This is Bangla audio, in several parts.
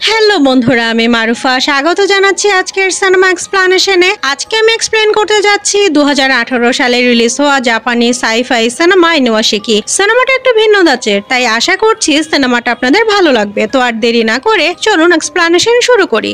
হ্যালো বন্ধুরা, আমি মারুফা স্বাগত জানাচ্ছি আজকের সিনেমা এক্সপ্লানেশনে। আজকে আমি এক্সপ্লেন করতে যাচ্ছি 2018 সালে রিলিজ হওয়া জাপানি সাই-ফাই সিনেমা ইনুয়াশিকি। সিনেমাটা একটু ভিন্ন ধাঁচের, তাই আশা করছি সিনেমাটা আপনাদের ভালো লাগবে। তো আর দেরি না করে চলুন এক্সপ্লানেশন শুরু করি।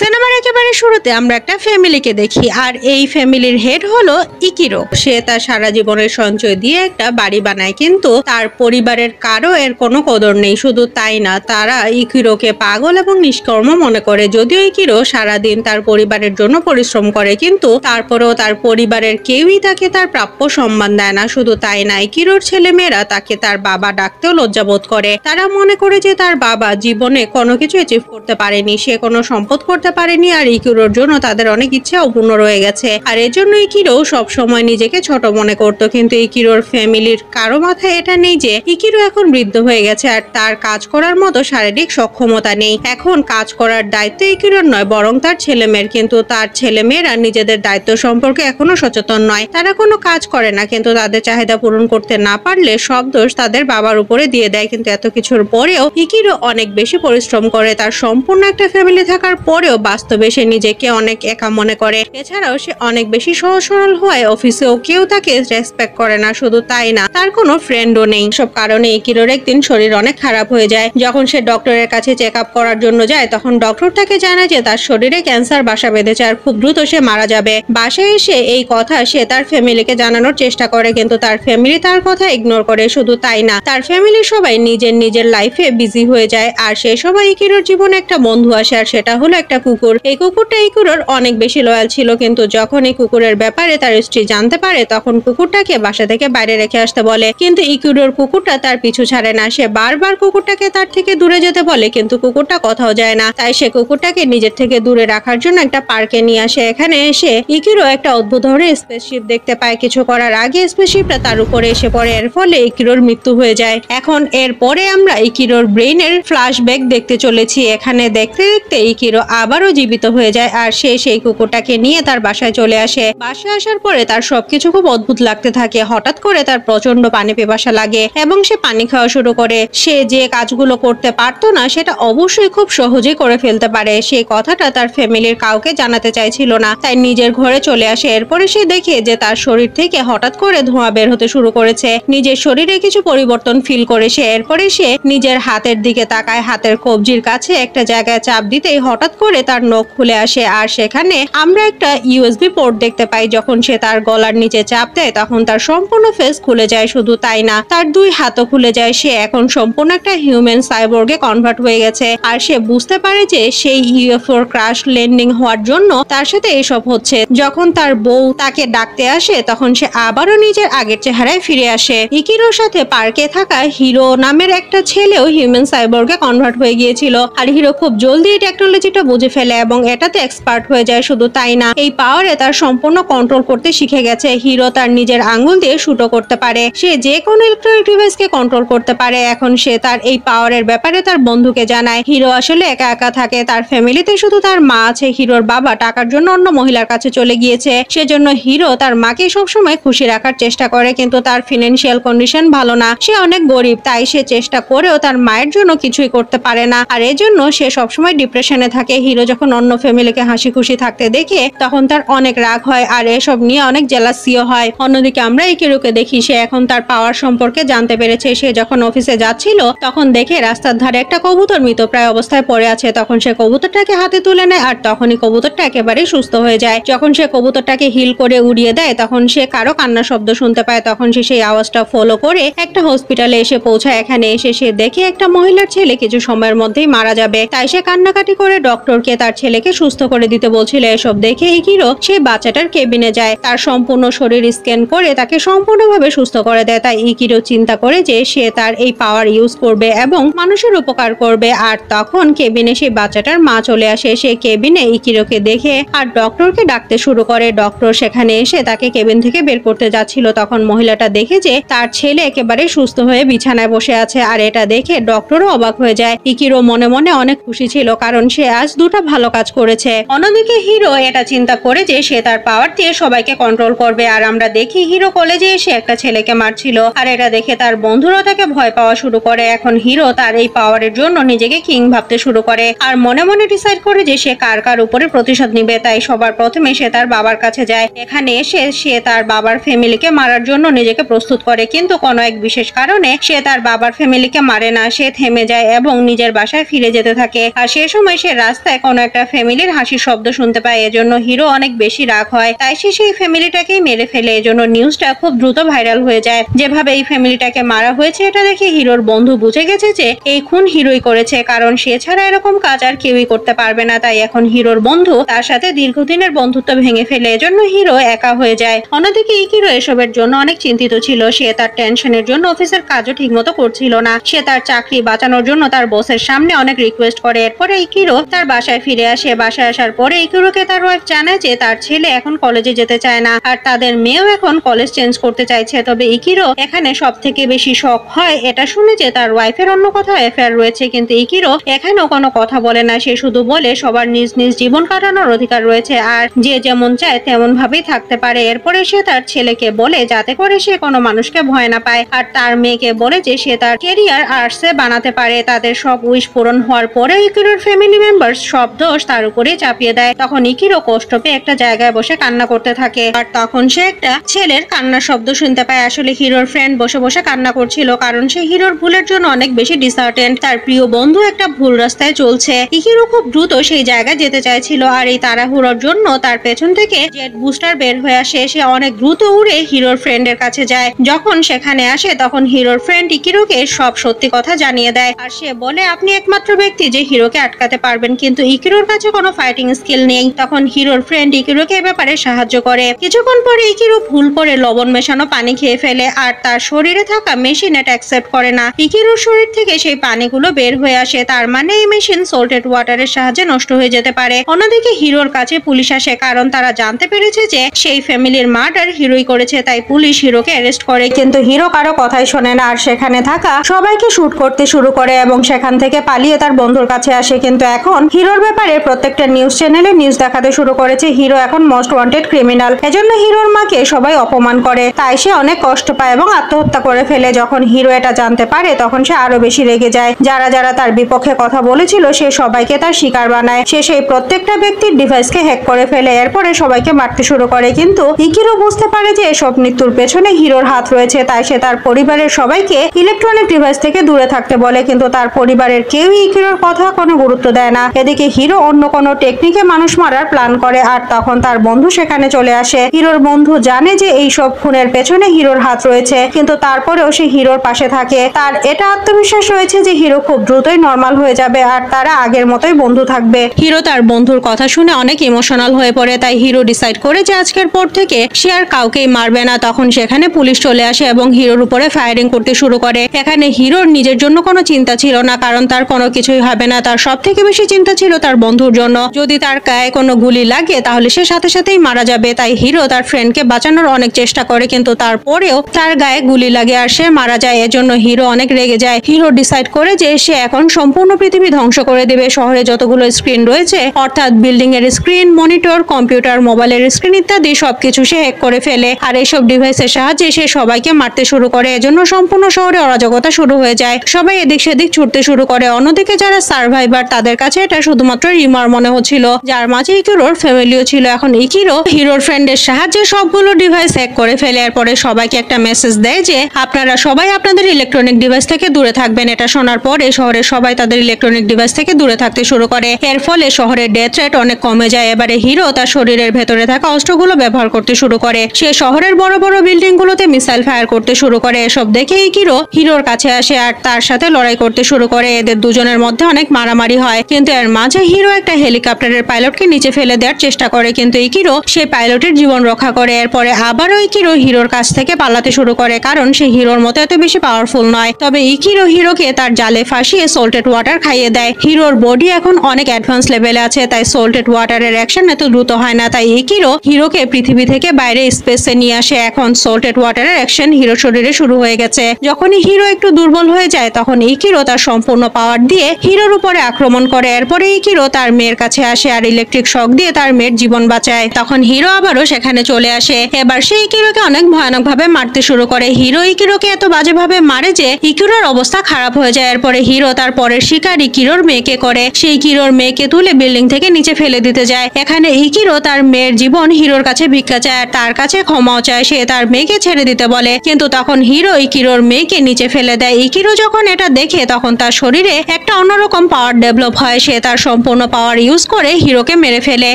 সিনেমার একেবারে শুরুতে আমরা একটা ফ্যামিলিকে দেখি, আর এই ফ্যামিলির হেড হলো ইকিরো। সে তার সারা জীবনের সঞ্চয় দিয়ে একটা বাড়ি বানায়, কিন্তু তার পরিবারের কারো এর কোনো কদর নেই। শুধু তাই না, তারা ইকিরোকে পাগল এবং নিষ্কর্ম মনে করে। যদিও ইকিরো সারাদিন তার পরিবারের জন্য পরিশ্রম করে, কিন্তু তারপরেও তার পরিবারের কেউই তাকে তার প্রাপ্য সম্মান দেয় না। শুধু তাই না, ইকিরোর ছেলেমেয়েরা তাকে তার বাবা ডাকতেও লজ্জাবোধ করে। তারা মনে করে যে তার বাবা জীবনে কোনো কিছু অ্যাচিভ করতে পারেনি, সে কোনো সম্পদ করতে পারেনি, আর ইকিরোর জন্য তাদের অনেক ইচ্ছা অপূর্ণ রয়ে গেছে। আর এর জন্য ইকিরো সব সময় নিজেকে ছোট মনে করত। কিন্তু ইকিরোর ফ্যামিলির কারো মাথায় এটা নেই যে ইকিরো এখন বৃদ্ধ হয়ে গেছে আর তার কাজ করার মতো শারীরিক সক্ষমতা নেই। এখন কাজ করার দায়িত্ব ইকিরোর নয়, বরং তার ছেলেমেয়ের। কিন্তু তার ছেলেমেয়েরা নিজেদের দায়িত্ব সম্পর্কে এখনো সচেতন নয়। তারা কোনো কাজ করে না, কিন্তু তাদের চাহিদা পূরণ করতে না পারলে সব দোষ তাদের বাবার উপরে দিয়ে দেয়। কিন্তু এত কিছুর পরেও ইকিরো অনেক বেশি পরিশ্রম করে। তার সম্পূর্ণ একটা ফ্যামিলি থাকার পরেও বাস্তবে সে নিজেকে অনেক একা মনে করে। এছাড়াও সে অনেক বেশি সহজ সরল হয়, অফিসেও কেউ তাকে রেসপেক্ট করে না। শুধু তাই না, তার কোনো ফ্রেন্ডও নেই। সব কারণে ইকিরোর একদিন শরীর অনেক খারাপ হয়ে যায়। যখন সে ডক্টরের কাছে চেক আপ করার জন্য যায়, তখন ডক্টর তাকে জানায় যে তার শরীরে ক্যান্সার বাসা বেঁধেছে আর খুব দ্রুত সে মারা যাবে। বাসায় এসে এই কথা সে তার ফ্যামিলিকে জানানোর চেষ্টা করে, কিন্তু তার ফ্যামিলি তার কথা ইগনোর করে। শুধু তাই না, তার ফ্যামিলির সবাই নিজের লাইফে বিজি হয়ে যায়। আর সে সবাই ইকিরোর জীবনে একটা বন্ধু আসে, আর সেটা হলো একটা কুকুর। এই কুকুরটা ইকিরোর অনেক বেশি লয়াল ছিল, কিন্তু যখন এই কুকুরের ব্যাপারে তার স্ত্রী জানতে পারে, তখন কুকুরটাকে বাসা থেকে বাইরে রেখে আসতে বলে। কিন্তু ইকিরোর কুকুরটা তার পিছু ছাড়ে না। সে বারবার কুকুরটাকে তার থেকে দূরে যেতে বলে, কিন্তু কুকুরটা কোথাও যায় না। তাই সে কুকুরটাকে নিজের থেকে দূরে রাখার জন্য একটা পার্কে নিয়ে আসে। এখানে এসে ইকিরো একটা অদ্ভুত ধরনের স্পেসশিপ দেখতে পায়। কিছু করার আগে স্পেসশিপটা তার উপরে এসে পড়ে। এর ফলে ইকিরোর মৃত্যু হয়ে যায়। এখন এরপরে আমরা ইকিরোর ব্রেইনের ফ্ল্যাশব্যাক দেখতে চলেছি। এখানে দেখতে দেখতে ইকিরো আবারও জীবিত হয়ে যায়, আর সে সেই কুকুরটাকে নিয়ে তার বাসায় চলে আসে। বাসায় আসার পরে তার সবকিছু খুব অদ্ভুত লাগতে থাকে। হঠাৎ করে তার প্রচন্ড পানি পিপাসা লাগে এবং সে পানি খাওয়া শুরু করে। সে যে কাজগুলো করতে পারতো না, সেটা অবশ্যই খুব সহজেই করে ফেলতে পারে। সেই কথাটা তার ফ্যামিলির কাউকে জানাতে চাইছিল না, তাই নিজের ঘরে চলে আসে। এরপরে সে দেখে যে তার শরীর থেকে হঠাৎ করে ধোঁয়া বের হতে শুরু করেছে। নিজের শরীরে কিছু পরিবর্তন ফিল করে সে এরপরে সে নিজের হাতের দিকে তাকায়। হাতের কবজির কাছে একটা জায়গায় চাপ দিতেই হঠাৎ করে তার নখ খুলে আসে, আর সেখানে আমরা একটা ইউএসবি পোর্ট দেখতে পাই। যখন সে তার গলার নিচে চাপ দেয়, তখন তার সম্পূর্ণ ফেস খুলে যায়। শুধু তাই না, তার দুই হাতও খুলে যায়। সে এখন সম্পূর্ণ একটা হিউম্যান সাইবর্গে কনভার্ট হয়ে গেছে। আর সে বুঝতে পারে যে সেই ইউএফওর ক্র্যাশ ল্যান্ডিং হওয়ার জন্য তার সাথে এসব হচ্ছে। যখন তার বউ তাকে ডাকতে আসে, তখন সে আবারও নিজের আগের চেহারায় ফিরে আসে। ইকিরোর সাথে পার্কে থাকা হিরো নামের একটা ছেলেও হিউম্যান সাইবর্গে কনভার্ট হয়ে গিয়েছিল। আর হিরো খুব জলদি এই টেকনোলজিটা বুঝে ফেলে এবং এটাতে এক্সপার্ট হয়ে যায়। শুধু তাই না, এই পাওয়ারে তার সম্পূর্ণ কন্ট্রোল করতে শিখে গেছে। হিরো তার নিজের আঙ্গুল দিয়ে শুটও করতে পারে। সে যে কোনো ইলেকট্রনিক ডিভাইসকে কন্ট্রোল করতে পারে। এখন সে তার এই পাওয়ারের ব্যাপারে তার বন্ধুকে জানায়। হিরো আসলে একা একা থাকে, তার ফ্যামিলিতে শুধু তার মা আছে। হিরোর বাবা টাকার জন্য অন্য মহিলার কাছে চলে গিয়েছে। সেজন্য হিরো তার মাকে সবসময় খুশি রাখার চেষ্টা করে, কিন্তু তার ফিনান্সিয়াল কন্ডিশন ভালো না, সে অনেক গরিব। তাই সে চেষ্টা করেও তার মায়ের জন্য কিছুই করতে পারে না, আর এজন্য সে সবসময় ডিপ্রেশনে থাকে। হিরো যখন অন্য ফ্যামিলিকে হাসি খুশি থাকতে দেখে, তখন তার অনেক রাগ হয়, আর এসব নিয়ে অনেক জেলাসিও হয়। অন্যদিকে আমরা ইকিরোকে দেখি, সে এখন তার পাওয়ার সম্পর্কে জানতে পেরেছে। সে যখন অফিসে যাচ্ছিল, তখন দেখে রাস্তার ধারে একটা কবুতর মৃতপ্রায় অবস্থায় পড়ে আছে। তখন সে কবুতরটাকে হাতে তুলে নেয়, আর তখনই কবুতরটা একেবারেই সুস্থ হয়ে যায়। যখন সে কবুতরটাকে হিল করে উড়িয়ে দেয়, তখন সে কারো কান্নার শব্দ শুনতে পায়। তখন সে সেই আওয়াজটা ফলো করে একটা হসপিটালে এসে পৌঁছায়। এখানে এসে সে দেখে একটা মহিলার ছেলে কিছু সময়ের মধ্যেই মারা যাবে। তাই সে কান্নাকাটি করে ডক্টরকে তার ছেলেকে সুস্থ করে দিতে বলছিল। এসব দেখে ইকিরো সেই বাচ্চাটার কেবিনে যায়, তার সম্পূর্ণ শরীর স্ক্যান করে তাকে সম্পূর্ণভাবে সুস্থ করে দেয়। তাই ইকিরো চিন্তা করে যে সে তার এই পাওয়ার ইউজ করবে এবং মানুষের উপকার করবে। আর তখন কেবিনে সেই বাচ্চাটার মা চলে আসে। সে কেবিনে ইকিরোকে দেখে আর ডক্টরকে ডাকতে শুরু করে। ডক্টর সেখানে এসে তাকে কেবিন থেকে বের করতে যাচ্ছিল, তখন মহিলাটা দেখে যে তার ছেলে একেবারে সুস্থ হয়ে বিছানায় বসে আছে। আর এটা দেখে ডক্টরও অবাক হয়ে যায়। ইকিরো মনে মনে অনেক খুশি ছিল, কারণ সে আজ দুটো ভালো কাজ করে করেছে। অন্যদিকে হিরো এটা চিন্তা করে যে সে তার পাওয়ার দিয়ে সবাইকে কন্ট্রোল করবে। আর আমরা দেখি হিরো কলেজে এসে একটা ছেলেকে মারছিল, আর এটা দেখে তার বন্ধুরা তাকে ভয় পাওয়া শুরু করে। এখন হিরো তার এই পাওয়ারের জন্য নিজেকে কিং ভাবতে শুরু করে আর মনে মনে ডিসাইড করে যে সে কার কার উপরে প্রতিশোধ নিবে। তাই সবার প্রথমে সে তার বাবার কাছে যায়। এখানে এসে সে তার বাবার ফ্যামিলিকে মারার জন্য নিজেকে প্রস্তুত করে, কিন্তু কোনো এক বিশেষ কারণে সে তার বাবার ফ্যামিলিকে মারে না। সে থেমে যায় এবং নিজের বাসায় ফিরে যেতে থাকে। আর সে সময় সে রাস্তায় কোনো একটা ফ্যামিলির হাসির শব্দ শুনতে পায়। এজন্য হিরো অনেক বেশি রাগ হয়, তাই সে সেই ফ্যামিলিটাকেই মেরে ফেলে। এজন্য নিউজটা খুব দ্রুত ভাইরাল হয়ে যায়। যেভাবে এই ফ্যামিলিটাকে মারা হয়েছে এটা দেখে হিরোর বন্ধু বুঝে গেছে যে এই খুন হিরোই করেছে, কারণ সে ছাড়া এরকম কাজ আর কেউই করতে পারবে না। তাই এখন হিরোর বন্ধু তার সাথে দীর্ঘদিনের বন্ধুত্ব ভেঙে ফেলে। এজন্য হিরো একা হয়ে যায়। অন্যদিকে ইকিরো এসবের জন্য অনেক চিন্তিত ছিল। সে তার টেনশনের জন্য অফিসের কাজও ঠিকমতো করছিল না। সে তার চাকরি বাঁচানোর জন্য তার বসের সামনে অনেক রিকোয়েস্ট করে। এরপরে ইকিরো তার বাসায় ফিরে আসে। বাসায় আসার পরে ইকিরোকে তার ওয়াইফ জানায় যে তার ছেলে এখন কলেজে যেতে চায় না, আর তাদের মেয়েও এখন কলেজ চেঞ্জ করতে চাইছে। তবে ইকিরো এখানে সব থেকে বেশি শক হয় এটা শুনে যে তার ওয়াইফের অন্য কোথাও অ্যাফেয়ার রয়েছে, কিন্তু ইকিরো এখানেও কোনো কথা বলে না। সে শুধু বলে সবার নিজ নিজ জীবন কাটানোর অধিকার রয়েছে, আর যে যেমন চায় তেমন ভাবেই থাকতে পারে। এরপরে সে তার ছেলেকে বলে যাতে করে সে কোনো মানুষকে ভয় না পায়, আর তার মেয়েকে বলে যে সে তার ক্যারিয়ার আর্টসে বানাতে পারে। তাদের সব উইশ পূরণ হওয়ার পরে ইকিরোর ফ্যামিলি মেম্বার্স সব দোষ তার উপরে চাপিয়ে দেয়। তখন ইকিরো কষ্ট পেয়ে একটা জায়গায় বসে কান্না করতে থাকে, আর তখন সে একটা ছেলের কান্নার শব্দ শুনতে পায়। আসলে হিরোর ফ্রেন্ড বসে বসে কান্না করছিল, কারণ সে হিরোর ভুলের জন্য অনেক বেশি ডিসার্টেন্ট। তার প্রিয় বন্ধু একটা ভুল রাস্তায় চলছে। ইকিরো খুব দ্রুত সেই জায়গায় যেতে চাইছিল, আর এই তাড়াহুড়োর জন্য তার পেছন থেকে জেট বুস্টার বের হয়ে আসে। সে অনেক দ্রুত উড়ে হিরোর ফ্রেন্ডের কাছে যায়। যখন সেখানে আসে তখন হিরোর ফ্রেন্ড ইকিরোকে সব সত্যি কথা জানিয়ে দেয়, আর সে বলে আপনি একমাত্র ব্যক্তি যে হিরোকে আটকাতে পারবেন, কিন্তু ইকিরোর কাছে কোনো ফাইটিং স্কিল নেই। তখন হিরোর ফ্রেন্ড ইকিরোকে এ ব্যাপারে সাহায্য করে। কিছুক্ষণ পরে ইকিরো ভুল করে লবণ মেশানো পানি খেয়ে ফেলে, আর তার শরীরে থাকা মেশিন এটা অ্যাকসেপ্ট করে না। ইকিরোর শরীর থেকে সেই পানিগুলো বের হয়ে আসে, তার মানে এই মেশিন সল্টেড ওয়াটারের সাহায্যে নষ্ট হয়ে যেতে পারে। অন্যদিকে হিরোর কাছে পুলিশ আসে, কারণ তারা জানতে পেরেছে যে সেই ফ্যামিলির মার্ডার হিরোই করেছে। তাই পুলিশ হিরোকে অ্যারেস্ট করে, কিন্তু হিরো কারো কথাই শোনে না, আর সেখানে থাকা সবাইকে শুট করতে শুরু করে এবং সেখান থেকে পালিয়ে তার বন্ধুর কাছে আসে। কিন্তু এখন হিরোর ব্যাপারে প্রত্যেকটা নিউজ চ্যানেলে নিউজ দেখাতে শুরু করেছে হিরো এখন মোস্ট ওয়ান্টেড ক্রিমিনাল। এজন্য হিরোর মাকে সবাই অপমান করে, তাই সে অনেক কষ্ট পায় এবং আত্মহত্যা করে ফেলে। যখন হিরো এটা জানতে পারে তখন সে আরো বেশি রেগে যায়। যারা যারা তার বিপক্ষে কথা বলেছিল সে সবাইকে তার শিকার বানায়। সে সেই প্রত্যেকটা ব্যক্তির ডিভাইসকে হ্যাক করে ফেলে, এরপরে সবাইকে মারতে শুরু করে। কিন্তু ইকিরো বুঝতে পারে যে এসব মৃত্যুর পেছনে হিরোর হাত রয়েছে, তাই সে তার পরিবারের সবাইকে ইলেকট্রনিক ডিভাইস থেকে দূরে থাকতে বলে, কিন্তু তার পরিবারের কেউই ইকিরোর কথা কোনো গুরুত্ব দেয় না। এদিকে হিরো অন্য কোনো টেকনিকে মানুষ মারার প্ল্যান করে, আর তখন তার বন্ধু সেখানে চলে আসে। হিরোর বন্ধু জানে যে এই সব খুনের পেছনে হিরোর হাত রয়েছে, কিন্তু তারপরেও সে হিরোর পাশে থাকে। তার এটা আত্মবিশ্বাস রয়েছে যে হিরো খুব দ্রুতই নর্মাল হয়ে যাবে, আর তারা আগের মতোই বন্ধু থাকবে। হিরো তার বন্ধুর কথা শুনে অনেক ইমোশনাল হয়ে পড়ে, তাই হিরো ডিসাইড করে যে আজকের পর থেকে সে আর কাউকেই মারবে না। তখন সেখানে পুলিশ চলে আসে এবং হিরোর উপরে ফায়ারিং করতে শুরু করে। এখানে হিরোর নিজের জন্য কোনো চিন্তা ছিল না, কারণ তার কোনো কিছুই হবে না। তার সব থেকে বেশি চিন্তা ছিল তার বন্ধুর জন্য। যদি তার গায়ে কোনো গুলি লাগে তাহলে সে সাথে সাথেই মারা যাবে। তাই হিরো তার ফ্রেন্ডকে বাঁচানোর অনেক চেষ্টা করে, কিন্তু তারপরেও তার গায়ে গুলি লাগে আর সে মারা যায়। এজন্য হিরো অনেক রেগে যায়। হিরো ডিসাইড করে যে সে এখন সম্পূর্ণ পৃথিবী ধ্বংস করে দেবে। শহরে যতগুলো স্ক্রিন রয়েছে, অর্থাৎ বিল্ডিং এর স্ক্রিন, মনিটর, কম্পিউটার, মোবাইলের স্ক্রিন ইত্যাদি সবকিছু সে হ্যাক করে ফেলে, আর এইসব ডিভাইসের সাহায্যে সে সবাইকে মারতে শুরু করে। এজন্য সম্পূর্ণ শহরে অরাজকতা শুরু হয়ে যায়। সবাই এদিক সেদিক ছুটতে শুরু করে। অন্যদিকে যারা সার্ভাইভার তাদের কাছে এটা শুধুমাত্র রিমার মনে হচ্ছিল, যার মাঝে ইকিরোর ফ্যামিলিও ছিল। এখন ইকিরো হিরোর ফ্রেন্ডের সাহায্যে সবগুলো ডিভাইস হ্যাক করে ফেলে। এরপরে সবাইকে একটা মেসেজ দেয় যে আপনারা সবাই আপনাদের ইলেকট্রনিক ডিভাইস থেকে দূরে থাকবেন। এটা শোনার পরে শহরের সবাই তাদের ইলেকট্রনিক ডিভাইস থেকে দূরে থাকতে শুরু করে। এর ফলে শহরের ডেথ রেট অনেক কমে যায়। এবারে হিরো তার শরীরের ভেতরে থাকা অস্ত্রগুলো ব্যবহার করতে শুরু করে। সে শহরের বড় বড় বিল্ডিং গুলোতে মিসাইল ফায়ার করতে শুরু করে। এসব দেখে ইকিরো হিরোর কাছে আসে আর তার সাথে লড়াই করতে শুরু করে। এদের দুজনের মধ্যে অনেক মারামারি হয়, কিন্তু এর মাঝে হিরো একটা হেলিকপ্টারের পাইলটকে নিচে ফেলে দেওয়ার চেষ্টা করে, কিন্তু ইকিরো সেই পাইলটের জীবন রক্ষা করে। এরপরে আবারও ইকিরো হিরোর কাছ থেকে পালাতে শুরু করে, কারণ সে হিরোর মতো এত বেশি পাওয়ারফুল নয়। তবে ইকিরো হিরোকে তার জালে ফাঁসিয়ে সল্টেড ওয়াটার খাইয়ে দেয়। হিরোর বডি এখন অনেক অ্যাডভান্স লেভেলে আছে, তাই সল্টেড ওয়াটারের অ্যাকশন এত দ্রুত হয় না। তাই ইকিরো হিরোকে পৃথিবী থেকে বাইরে স্পেসে নিয়ে আসে। এখন সল্টেড ওয়াটারের অ্যাকশন হিরোর শরীরে শুরু হয়ে গেছে। যখনই হিরো একটু দুর্বল হয়ে যায় তখন ইকিরো তার সম্পূর্ণ পাওয়ার দিয়ে হিরোর উপরে আক্রমণ করে। এরপরে ইকিরো তার মেয়ের মেয়ের কাছে আসে আর ইলেকট্রিক শক দিয়ে তার মেয়ের জীবন বাঁচায়। তখন হিরো আবারও সেখানে চলে আসে। এবার সে ইকিরোকে অনেক ভয়ানক ভাবে মারতে শুরু করে। হিরো ইকিরোকে এত বাজেভাবে মারে যে ইকিরোর অবস্থা খারাপ হয়ে যায়। এরপরে হিরো তার পরের শিকার ইকিরোর মেয়েকে করে। সেই ইকিরোর মেয়েকে তুলে বিল্ডিং থেকে নিচে ফেলে দিতে যায়। এখানে ইকিরো তার মেয়ের জীবন হিরোর কাছে ভিক্ষা চায় আর তার কাছে ক্ষমাও চায়। সে তার মেয়েকে ছেড়ে দিতে বলে, কিন্তু তখন হিরো ইকিরোর মেয়েকে নিচে ফেলে দেয়। ইকিরো যখন এটা দেখে তখন তার শরীরে একটা অন্যরকম পাওয়ার ডেভেলপ হয়। সে তার সম্পূর্ণ পাওয়ার ইউজ করে হিরোকে মেরে ফেলে।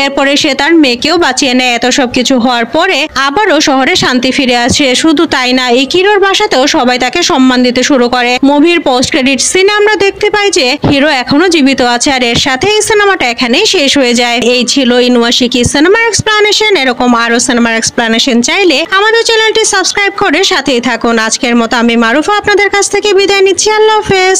এরপরে সে তার মেয়েকেও বাঁচিয়ে নেয়। এত সব কিছু হওয়ার পরে আবারও শহরে শান্তি ফিরে আসে। শুধু তাই না, ইকিরোর বাসাতেও সবাই তাকে সম্মান দিতে শুরু করে। মুভির পোস্ট ক্রেডিট সিনে আমরা দেখতে পাই যে হিরো এখনো জীবিত আছে। আর এর সাথে এই সিনেমাটা এখানেই শেষ হয়ে যায়। এই ছিল ইনুয়াশিকি সিনেমার এক্সপ্লানেশন। এরকম আরো সিনেমার এক্সপ্লানেশন চাইলে আমাদের চ্যানেলটি সাবস্ক্রাইব করে সাথেই থাকুন। আজকের মতো আমি মারুফা আপনাদের কাছ থেকে বিদায় নিচ্ছি। আল্লাহ হাফেজ।